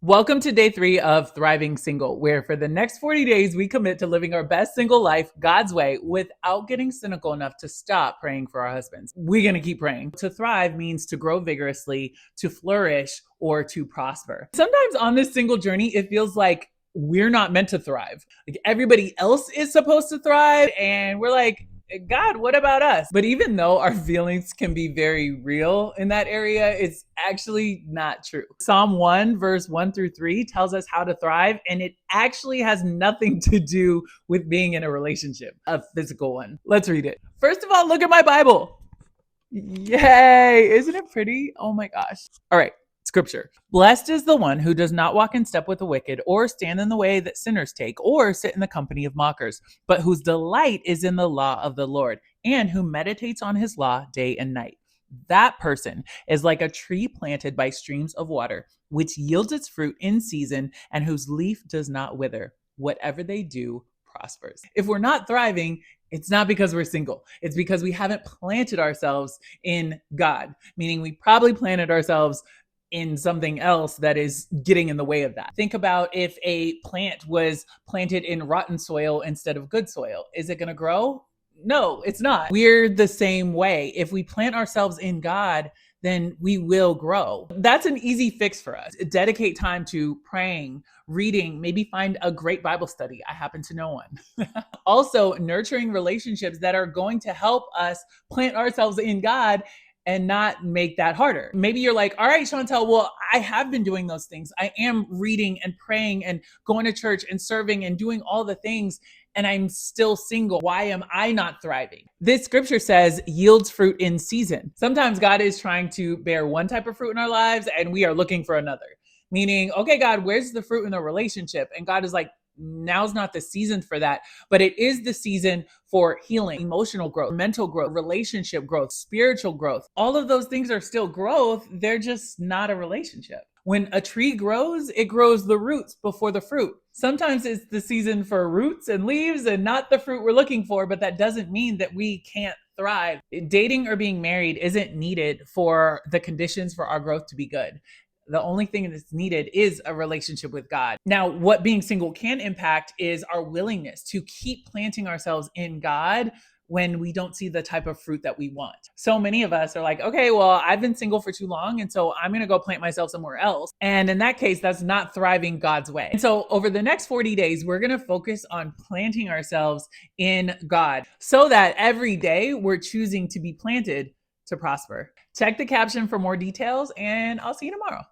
Welcome to day 3 of Thriving Single, where for the next 40 days, we commit to living our best single life God's way without getting cynical enough to stop praying for our husbands. We're going to keep praying. To thrive means to grow vigorously, to flourish, or to prosper. Sometimes on this single journey, it feels like we're not meant to thrive. Like everybody else is supposed to thrive, and we're like, God, what about us? But even though our feelings can be very real in that area, it's actually not true. Psalm 1, verse 1 through 3 tells us how to thrive, and it actually has nothing to do with being in a relationship, a physical one. Let's read it. First of all, look at my Bible. Yay! Isn't it pretty? Oh my gosh. All right. Scripture. Blessed is the one who does not walk in step with the wicked, or stand in the way that sinners take, or sit in the company of mockers, but whose delight is in the law of the Lord, and who meditates on his law day and night. That person is like a tree planted by streams of water, which yields its fruit in season, and whose leaf does not wither. Whatever they do prospers. If we're not thriving, it's not because we're single. It's because we haven't planted ourselves in God, meaning we probably planted ourselves in something else that is getting in the way of that. Think about if a plant was planted in rotten soil instead of good soil. Is it going to grow? No, it's not. We're the same way. If we plant ourselves in God, then we will grow. That's an easy fix for us. Dedicate time to praying, reading, maybe find a great Bible study. I happen to know one. Also, nurturing relationships that are going to help us plant ourselves in God and not make that harder. Maybe you're like, all right, Chantel, well, I have been doing those things. I am reading and praying and going to church and serving and doing all the things, and I'm still single. Why am I not thriving? This scripture says yields fruit in season. Sometimes God is trying to bear one type of fruit in our lives, and we are looking for another. Meaning, okay, God, where's the fruit in the relationship? And God is like, now's not the season for that, but it is the season for healing, emotional growth, mental growth, relationship growth, spiritual growth. All of those things are still growth. They're just not a relationship. When a tree grows, it grows the roots before the fruit. Sometimes it's the season for roots and leaves and not the fruit we're looking for, but that doesn't mean that we can't thrive. Dating or being married isn't needed for the conditions for our growth to be good. The only thing that's needed is a relationship with God. Now, what being single can impact is our willingness to keep planting ourselves in God when we don't see the type of fruit that we want. So many of us are like, okay, well, I've been single for too long, and so I'm going to go plant myself somewhere else. And in that case, that's not thriving God's way. And so over the next 40 days, we're going to focus on planting ourselves in God so that every day we're choosing to be planted to prosper. Check the caption for more details, and I'll see you tomorrow.